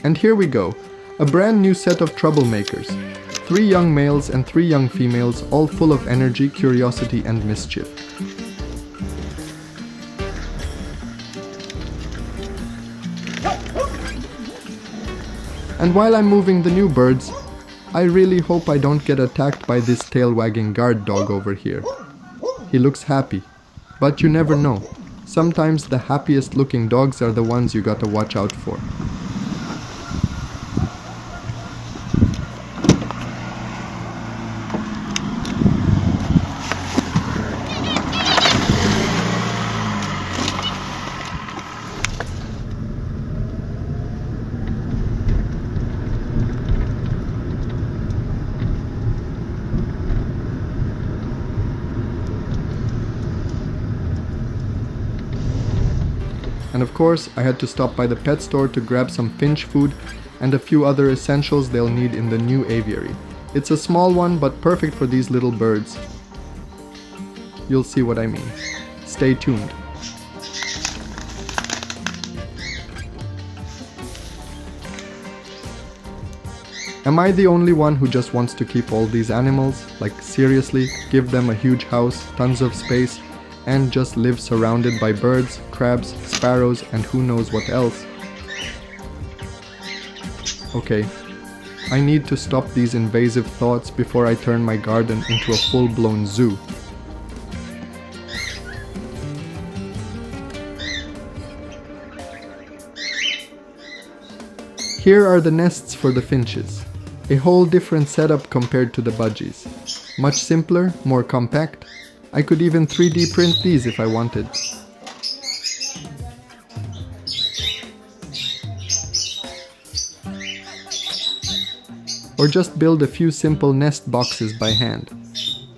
And here we go, a brand new set of troublemakers. 3 young males and 3 young females, all full of energy, curiosity and mischief. And while I'm moving the new birds, I really hope I don't get attacked by this tail-wagging guard dog over here. He looks happy, but you never know. Sometimes the happiest looking dogs are the ones you gotta watch out for. And of course, I had to stop by the pet store to grab some Finch food and a few other essentials they'll need in the new aviary. It's a small one, but perfect for these little birds. You'll see what I mean. Stay tuned. Am I the only one who just wants to keep all these animals? Like seriously, give them a huge house, tons of space, and just live surrounded by birds, crabs, sparrows, and who knows what else. Okay, I need to stop these invasive thoughts before I turn my garden into a full-blown zoo. Here are the nests for the finches. A whole different setup compared to the budgies. Much simpler, more compact. I could even 3D print these if I wanted. Or just build a few simple nest boxes by hand.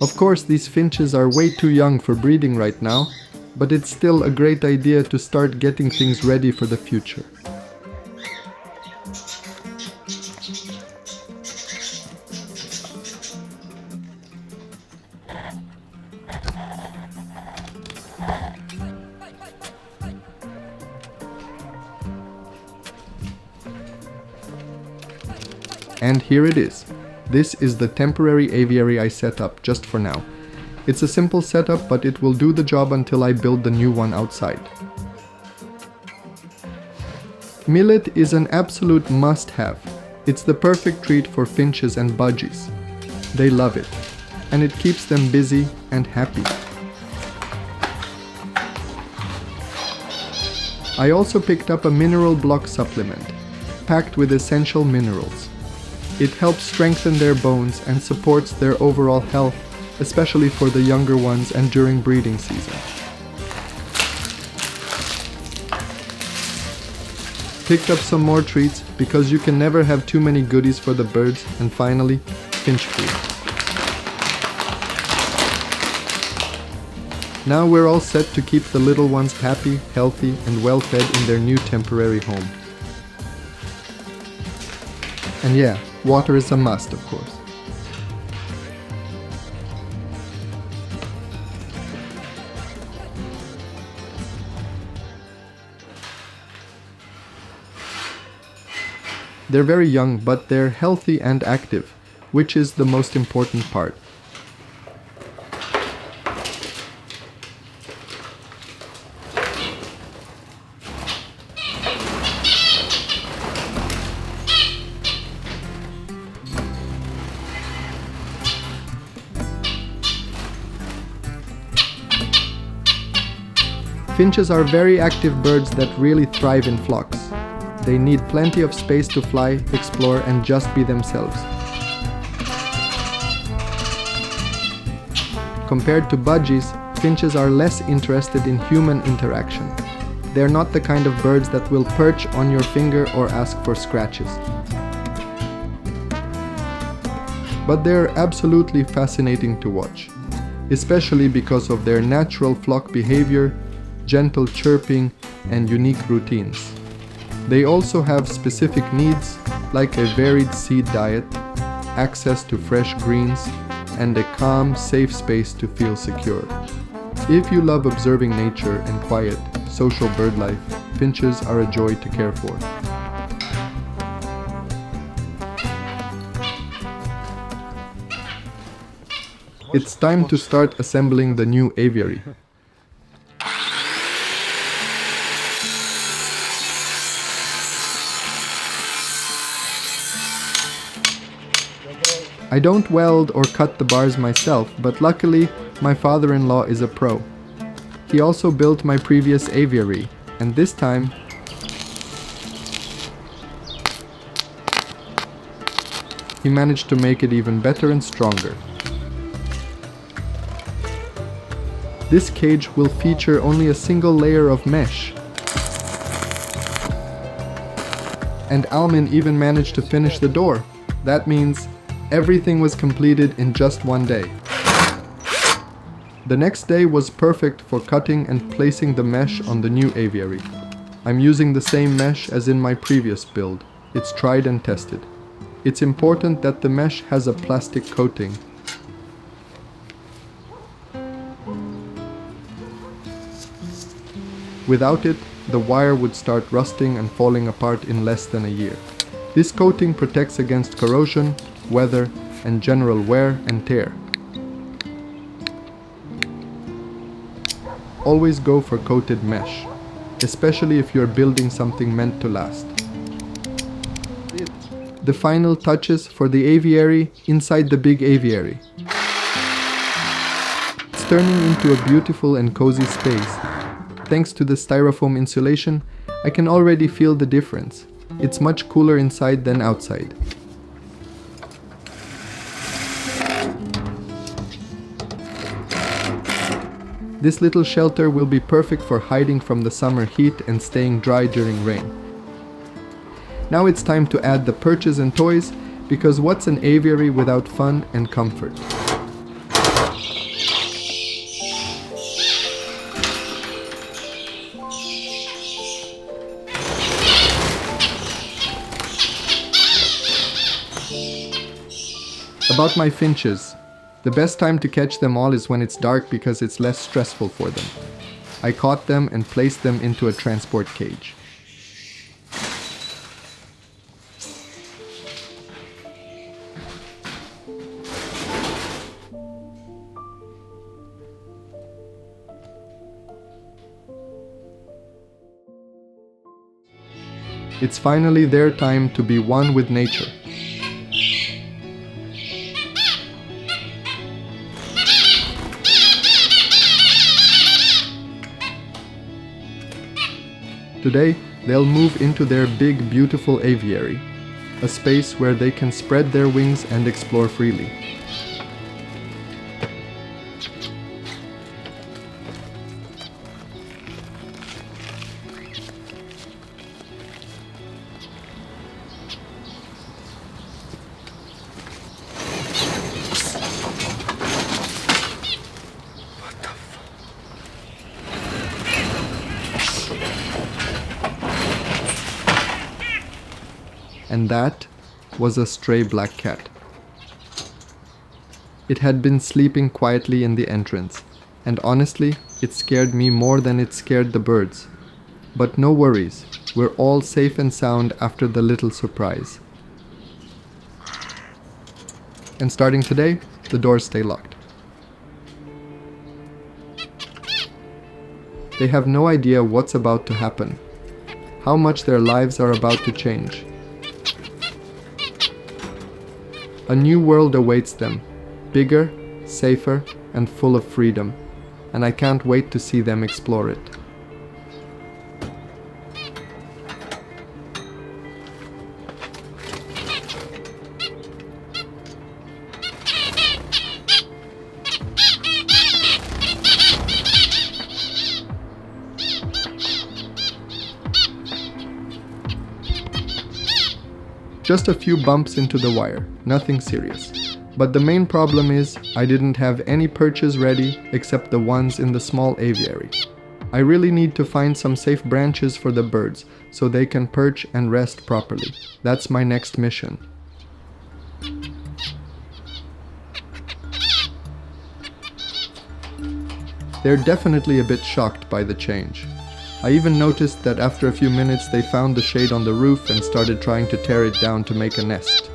Of course, these finches are way too young for breeding right now, but it's still a great idea to start getting things ready for the future. And here it is. This is the temporary aviary I set up just for now. It's a simple setup, but it will do the job until I build the new one outside. Millet is an absolute must-have. It's the perfect treat for finches and budgies. They love it, and it keeps them busy and happy. I also picked up a mineral block supplement, packed with essential minerals. It helps strengthen their bones and supports their overall health, especially for the younger ones and during breeding season. Picked up some more treats because you can never have too many goodies for the birds, and finally, finch food. Now we're all set to keep the little ones happy, healthy, and well fed in their new temporary home. And yeah, water is a must, of course. They're very young, but they're healthy and active, which is the most important part. Finches are very active birds that really thrive in flocks. They need plenty of space to fly, explore, and just be themselves. Compared to budgies, finches are less interested in human interaction. They're not the kind of birds that will perch on your finger or ask for scratches. But they're absolutely fascinating to watch, especially because of their natural flock behavior, gentle chirping, and unique routines. They also have specific needs, like a varied seed diet, access to fresh greens, and a calm, safe space to feel secure. If you love observing nature and quiet, social bird life, finches are a joy to care for. It's time to start assembling the new aviary. I don't weld or cut the bars myself, but luckily my father-in-law is a pro. He also built my previous aviary, and this time he managed to make it even better and stronger. This cage will feature only a single layer of mesh. And Alen even managed to finish the door. That means everything was completed in just one day. The next day was perfect for cutting and placing the mesh on the new aviary. I'm using the same mesh as in my previous build. It's tried and tested. It's important that the mesh has a plastic coating. Without it, the wire would start rusting and falling apart in less than a year. This coating protects against corrosion, weather, and general wear and tear. Always go for coated mesh, especially if you're building something meant to last. The final touches for the aviary inside the big aviary. It's turning into a beautiful and cozy space. Thanks to the styrofoam insulation, I can already feel the difference. It's much cooler inside than outside. This little shelter will be perfect for hiding from the summer heat and staying dry during rain. Now it's time to add the perches and toys, because what's an aviary without fun and comfort? About my finches. The best time to catch them all is when it's dark because it's less stressful for them. I caught them and placed them into a transport cage. It's finally their time to be one with nature. Today, they'll move into their big, beautiful aviary, a space where they can spread their wings and explore freely. And that was a stray black cat. It had been sleeping quietly in the entrance, and honestly, it scared me more than it scared the birds. But no worries, we're all safe and sound after the little surprise. And starting today, the doors stay locked. They have no idea what's about to happen, how much their lives are about to change. A new world awaits them, bigger, safer, and full of freedom, and I can't wait to see them explore it. Just a few bumps into the wire, nothing serious. But the main problem is, I didn't have any perches ready except the ones in the small aviary. I really need to find some safe branches for the birds, so they can perch and rest properly. That's my next mission. They're definitely a bit shocked by the change. I even noticed that after a few minutes they found the shade on the roof and started trying to tear it down to make a nest.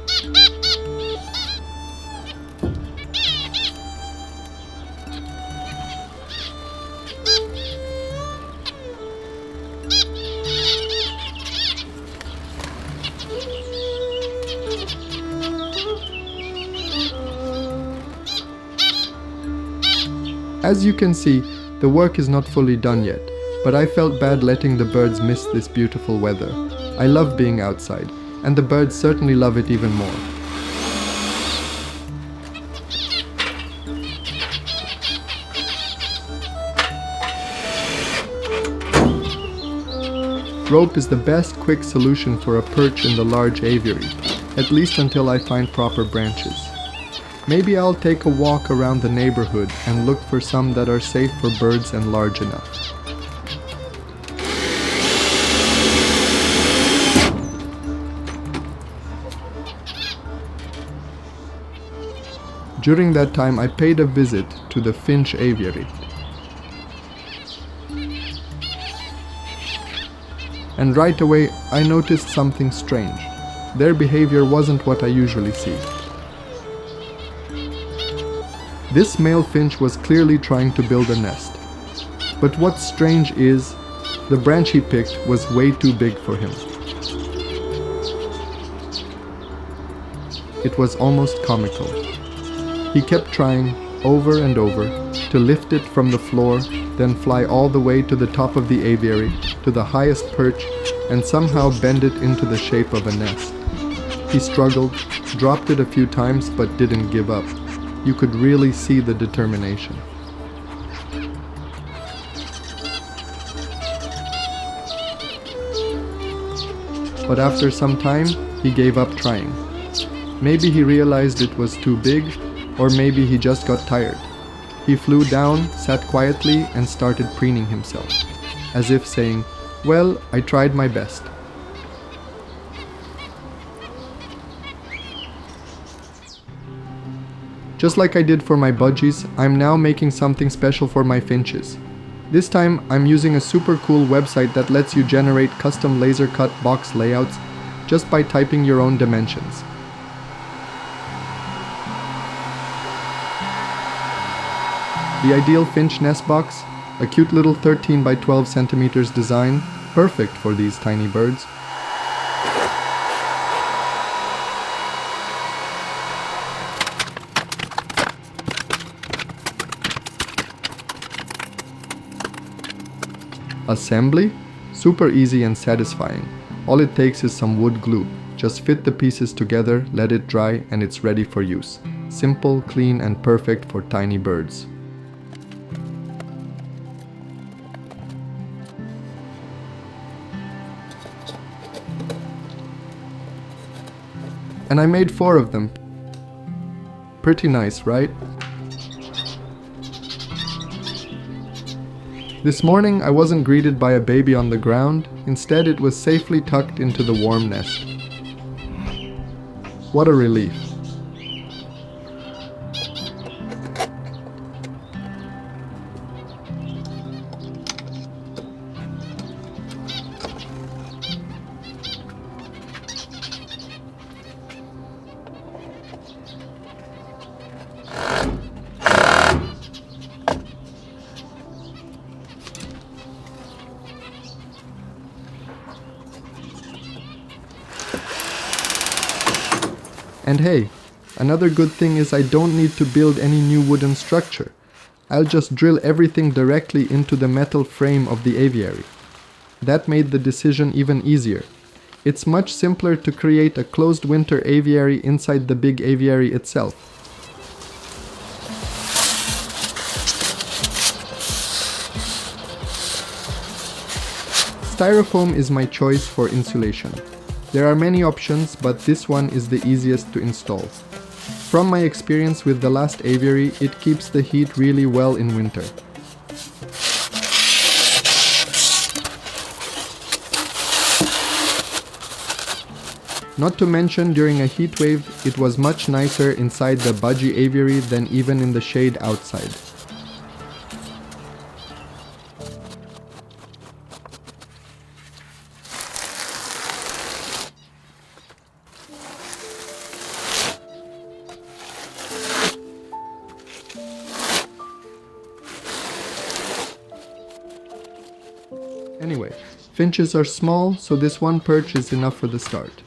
As you can see, the work is not fully done yet, but I felt bad letting the birds miss this beautiful weather. I love being outside, and the birds certainly love it even more. Rope is the best quick solution for a perch in the large aviary, at least until I find proper branches. Maybe I'll take a walk around the neighborhood and look for some that are safe for birds and large enough. During that time, I paid a visit to the Finch aviary. And right away, I noticed something strange. Their behavior wasn't what I usually see. This male finch was clearly trying to build a nest. But what's strange is, the branch he picked was way too big for him. It was almost comical. He kept trying, over and over, to lift it from the floor, then fly all the way to the top of the aviary, to the highest perch, and somehow bend it into the shape of a nest. He struggled, dropped it a few times, but didn't give up. You could really see the determination. But after some time, he gave up trying. Maybe he realized it was too big, or maybe he just got tired. He flew down, sat quietly, and started preening himself, as if saying, "Well, I tried my best." Just like I did for my budgies, I'm now making something special for my finches. This time, I'm using a super cool website that lets you generate custom laser cut box layouts just by typing your own dimensions. The ideal finch nest box, a cute little 13 by 12 centimeters design, perfect for these tiny birds. Assembly? Super easy and satisfying. All it takes is some wood glue. Just fit the pieces together, let it dry, and it's ready for use. Simple, clean, and perfect for tiny birds. And I made 4 of them. Pretty nice, right? This morning I wasn't greeted by a baby on the ground, instead it was safely tucked into the warm nest. What a relief. And hey, another good thing is I don't need to build any new wooden structure. I'll just drill everything directly into the metal frame of the aviary. That made the decision even easier. It's much simpler to create a closed winter aviary inside the big aviary itself. Styrofoam is my choice for insulation. There are many options, but this one is the easiest to install. From my experience with the last aviary, it keeps the heat really well in winter. Not to mention, during a heat wave, it was much nicer inside the budgie aviary than even in the shade outside. Anyway, finches are small, so this one perch is enough for the start.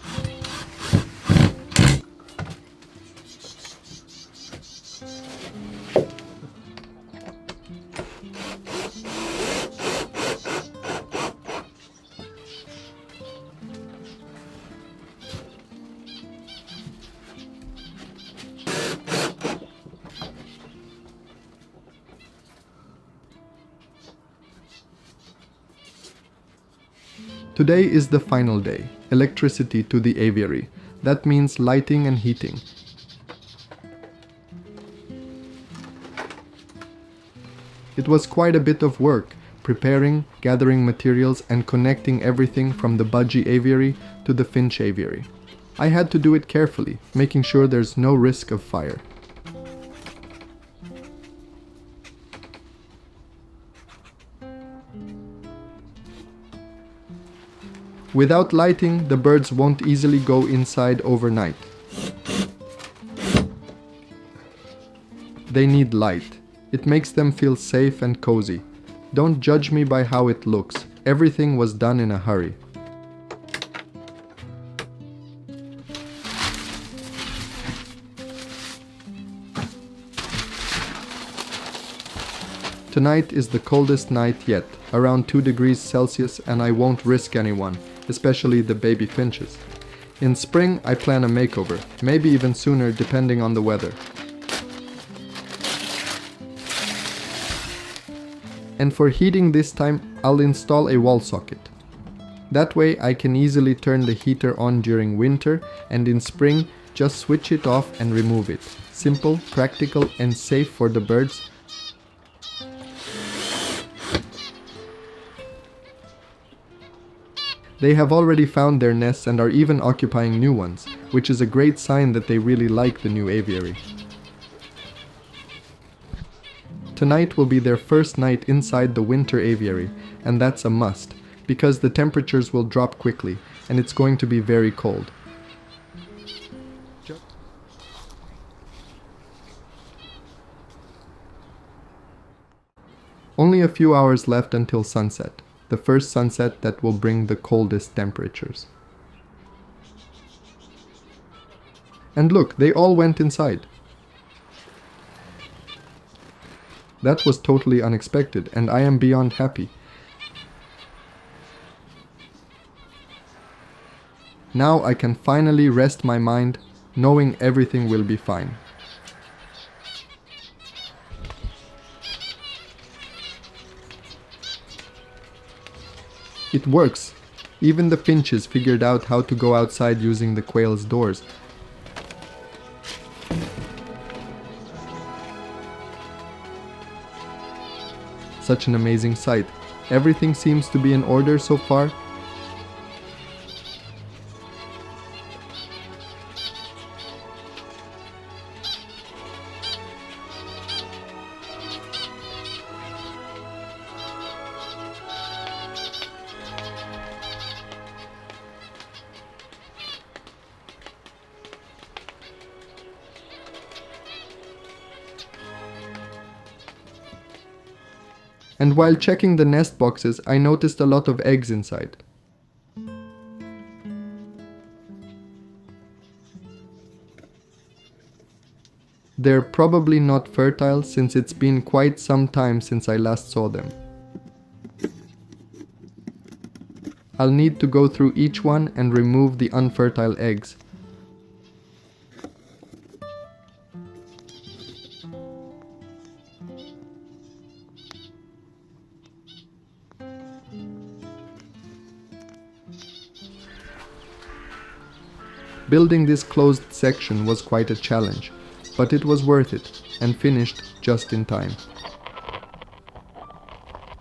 Today is the final day, electricity to the aviary. That means lighting and heating. It was quite a bit of work, preparing, gathering materials and connecting everything from the budgie aviary to the Finch aviary. I had to do it carefully, making sure there's no risk of fire. Without lighting, the birds won't easily go inside overnight. They need light. It makes them feel safe and cozy. Don't judge me by how it looks. Everything was done in a hurry. Tonight is the coldest night yet, around 2 degrees Celsius, and I won't risk anyone, especially the baby finches. In spring, I plan a makeover, maybe even sooner depending on the weather. And for heating this time, I'll install a wall socket. That way I can easily turn the heater on during winter, and in spring, just switch it off and remove it. Simple, practical, and safe for the birds. They have already found their nests and are even occupying new ones, which is a great sign that they really like the new aviary. Tonight will be their first night inside the winter aviary, and that's a must, because the temperatures will drop quickly, and it's going to be very cold. Only a few hours left until sunset. The first sunset that will bring the coldest temperatures. And look, they all went inside. That was totally unexpected, and I am beyond happy. Now I can finally rest my mind, knowing everything will be fine. It works. Even the finches figured out how to go outside using the quail's doors. Such an amazing sight. Everything seems to be in order so far. And while checking the nest boxes, I noticed a lot of eggs inside. They're probably not fertile since it's been quite some time since I last saw them. I'll need to go through each one and remove the unfertile eggs. Building this closed section was quite a challenge, but it was worth it, and finished just in time.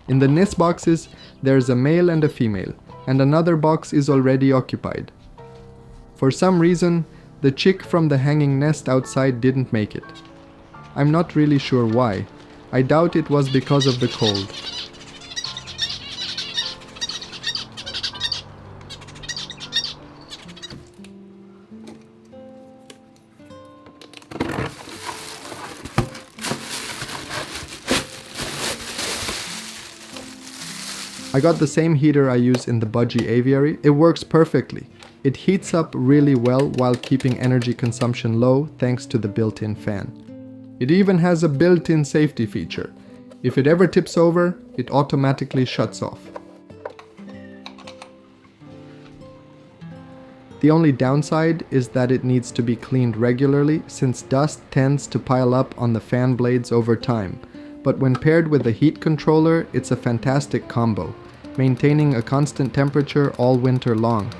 In the nest boxes, there's a male and a female, and another box is already occupied. For some reason, the chick from the hanging nest outside didn't make it. I'm not really sure why. I doubt it was because of the cold. I got the same heater I use in the budgie aviary. It works perfectly. It heats up really well while keeping energy consumption low thanks to the built-in fan. It even has a built-in safety feature. If it ever tips over, it automatically shuts off. The only downside is that it needs to be cleaned regularly since dust tends to pile up on the fan blades over time. But when paired with the heat controller, it's a fantastic combo. maintaining a constant temperature all winter long.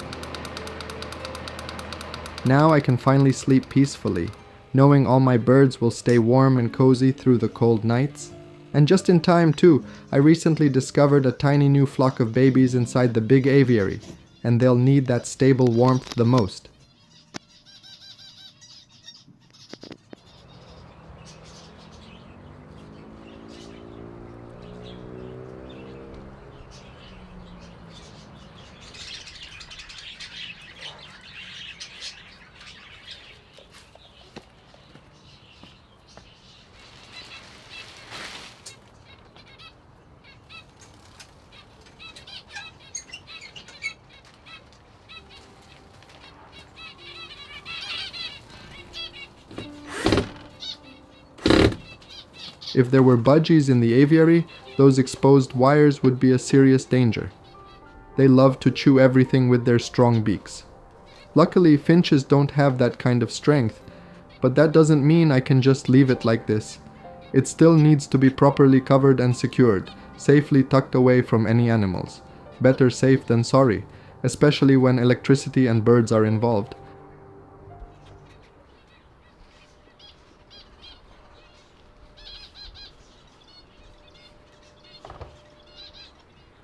Now I can finally sleep peacefully, knowing all my birds will stay warm and cozy through the cold nights. And just in time too, I recently discovered a tiny new flock of babies inside the big aviary, and they'll need that stable warmth the most. If there were budgies in the aviary, those exposed wires would be a serious danger. They love to chew everything with their strong beaks. Luckily, finches don't have that kind of strength, but that doesn't mean I can just leave it like this. It still needs to be properly covered and secured, safely tucked away from any animals. Better safe than sorry, especially when electricity and birds are involved.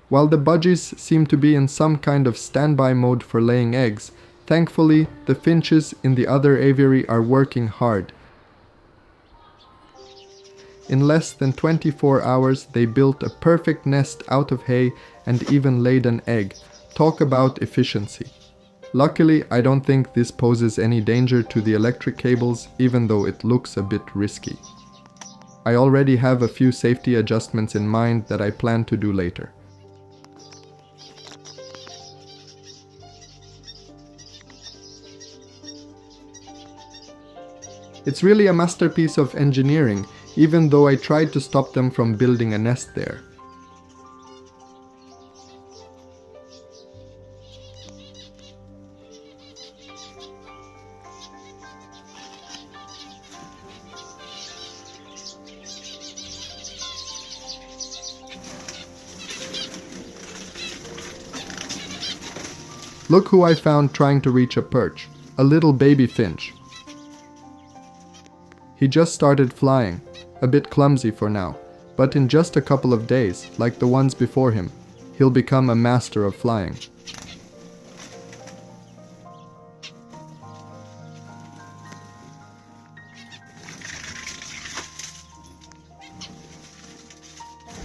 While the budgies seem to be in some kind of standby mode for laying eggs, thankfully the finches in the other aviary are working hard. In less than 24 hours they built a perfect nest out of hay and even laid an egg. Talk about efficiency. Luckily, I don't think this poses any danger to the electric cables, even though it looks a bit risky. I already have a few safety adjustments in mind that I plan to do later. It's really a masterpiece of engineering, even though I tried to stop them from building a nest there. Look who I found trying to reach a perch, a little baby finch. He just started flying, a bit clumsy for now, but in just a couple of days, like the ones before him, he'll become a master of flying.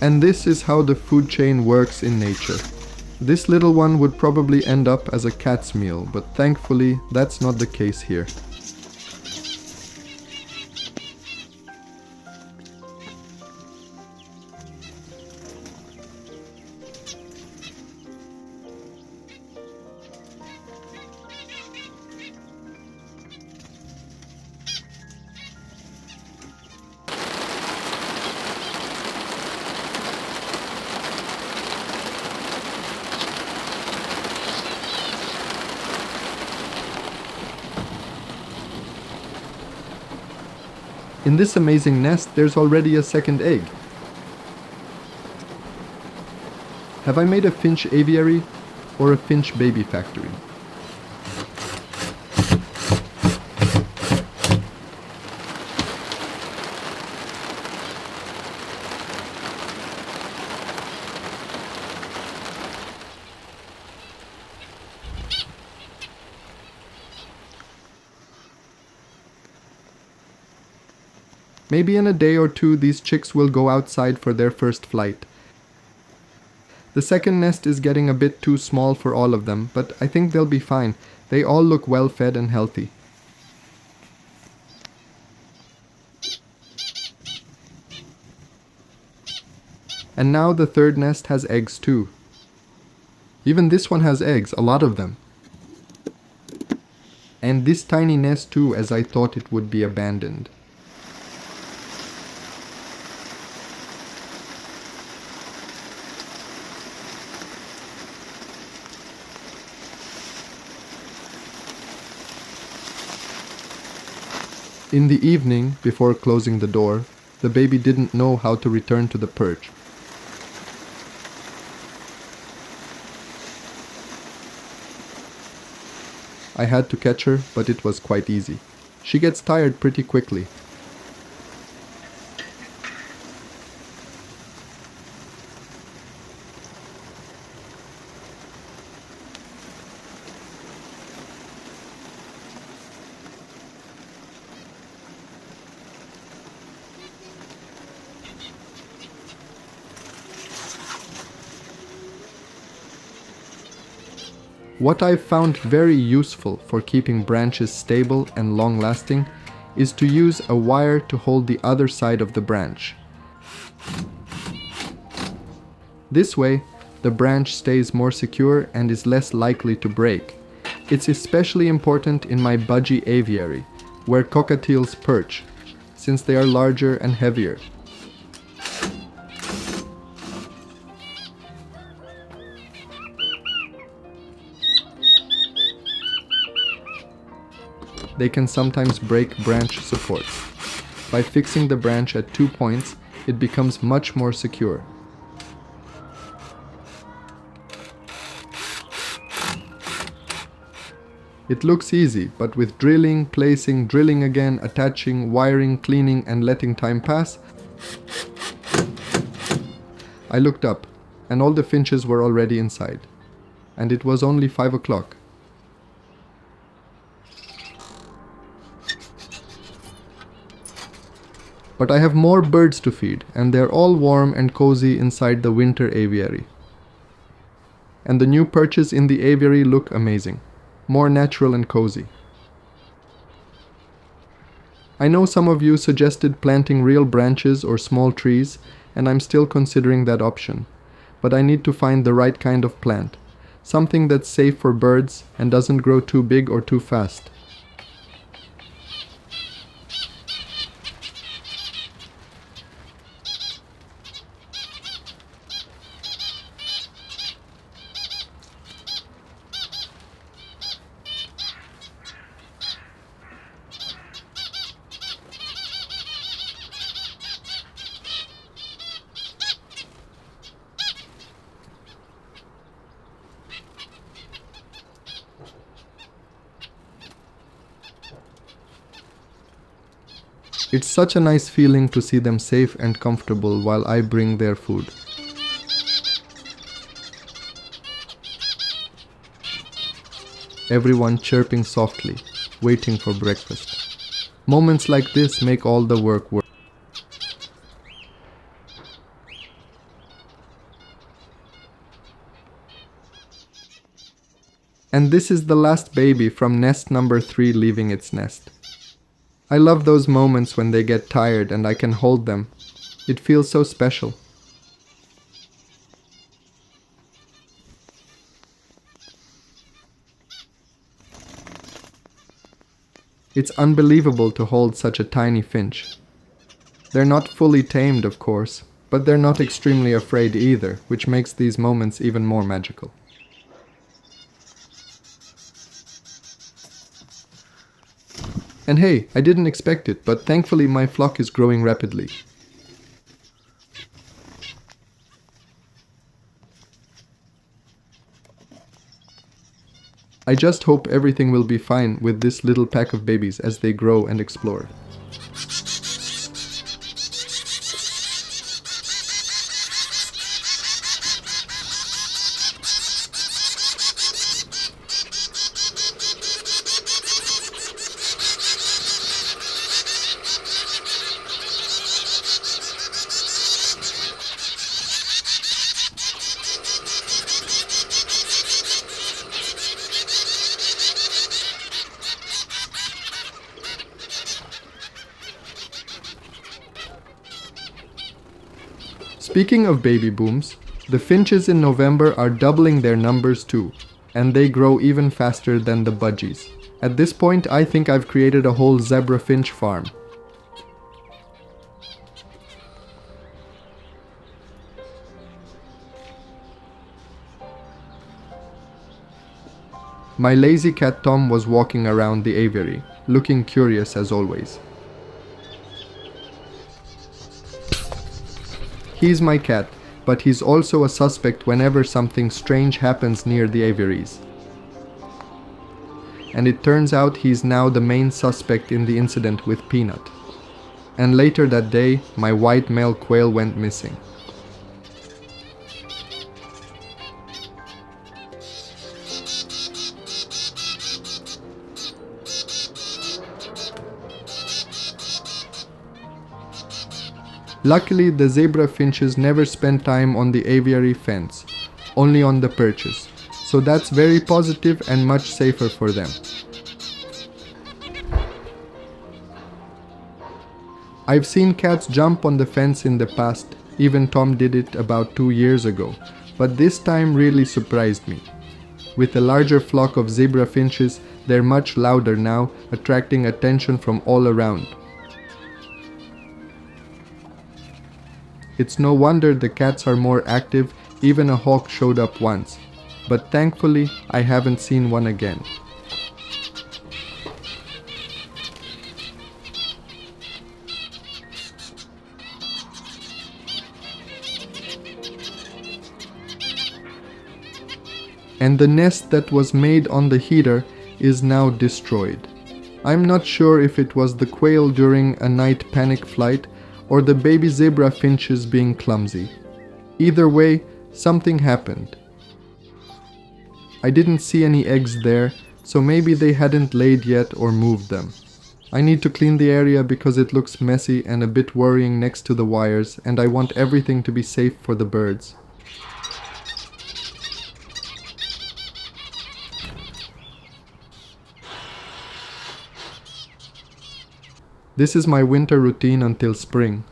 And this is how the food chain works in nature. This little one would probably end up as a cat's meal, but thankfully that's not the case here. In this amazing nest, there's already a second egg. Have I made a finch aviary or a finch baby factory? Maybe in a day or two these chicks will go outside for their first flight. The second nest is getting a bit too small for all of them, but I think they'll be fine. They all look well fed and healthy. And now the third nest has eggs too. Even this one has eggs, a lot of them. And this tiny nest too, as I thought it would be abandoned. In the evening, before closing the door, the baby didn't know how to return to the perch. I had to catch her, but it was quite easy. She gets tired pretty quickly. What I've found very useful for keeping branches stable and long-lasting is to use a wire to hold the other side of the branch. This way, the branch stays more secure and is less likely to break. It's especially important in my budgie aviary, where cockatiels perch, since they are larger and heavier. They can sometimes break branch supports. By fixing the branch at 2 points, it becomes much more secure. It looks easy, but with drilling, placing, drilling again, attaching, wiring, cleaning, and letting time pass, I looked up, and all the finches were already inside. And it was only 5 o'clock. But I have more birds to feed, and they're all warm and cozy inside the winter aviary. And the new perches in the aviary look amazing, more natural and cozy. I know some of you suggested planting real branches or small trees, and I'm still considering that option. But I need to find the right kind of plant, something that's safe for birds and doesn't grow too big or too fast. It's such a nice feeling to see them safe and comfortable while I bring their food. Everyone chirping softly, waiting for breakfast. Moments like this make all the work worth. And this is the last baby from nest number 3 leaving its nest. I love those moments when they get tired and I can hold them. It feels so special. It's unbelievable to hold such a tiny finch. They're not fully tamed, of course, but they're not extremely afraid either, which makes these moments even more magical. And hey, I didn't expect it, but thankfully my flock is growing rapidly. I just hope everything will be fine with this little pack of babies as they grow and explore. Speaking of baby booms, the finches in November are doubling their numbers too, and they grow even faster than the budgies. At this point, I think I've created a whole zebra finch farm. My lazy cat Tom was walking around the aviary, looking curious as always. He's my cat, but he's also a suspect whenever something strange happens near the aviaries. and it turns out he's now the main suspect in the incident with Peanut. And later that day, my white male quail went missing. Luckily, the zebra finches never spend time on the aviary fence, only on the perches, so that's very positive and much safer for them. I've seen cats jump on the fence in the past, even Tom did it about 2 years ago, but this time really surprised me. With a larger flock of zebra finches, they're much louder now, attracting attention from all around. It's no wonder the cats are more active, even a hawk showed up once, but thankfully I haven't seen one again. And the nest that was made on the heater is now destroyed. I'm not sure if it was the quail during a night panic flight or the baby zebra finches being clumsy. Either way, something happened. I didn't see any eggs there, so maybe they hadn't laid yet or moved them. I need to clean the area because it looks messy and a bit worrying next to the wires, and I want everything to be safe for the birds. This is my winter routine until spring.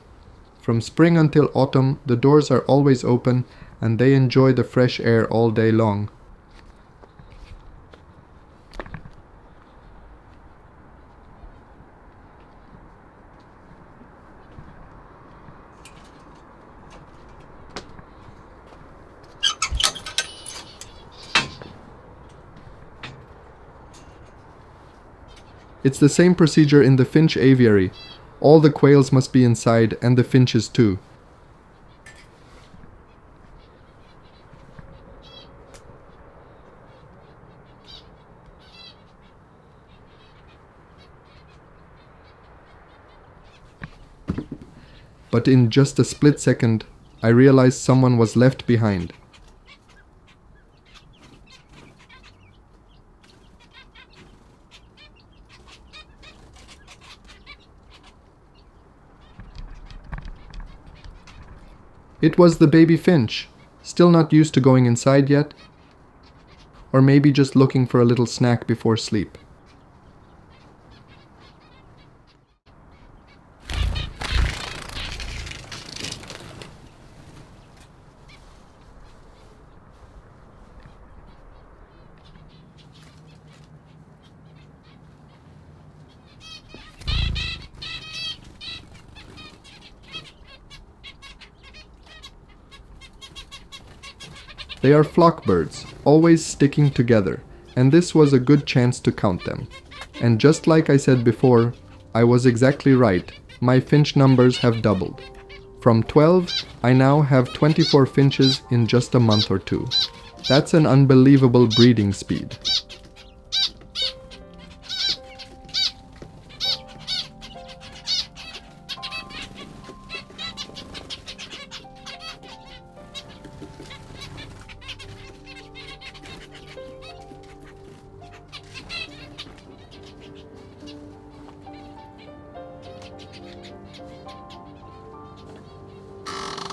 From spring until autumn, the doors are always open and they enjoy the fresh air all day long. It's the same procedure in the finch aviary. All the quails must be inside and the finches too. But in just a split second, I realized someone was left behind. It was the baby finch, still not used to going inside yet, or maybe just looking for a little snack before sleep. They are flock birds, always sticking together, and this was a good chance to count them. And just like I said before, I was exactly right. My finch numbers have doubled. From 12, I now have 24 finches in just a month or two. That's an unbelievable breeding speed.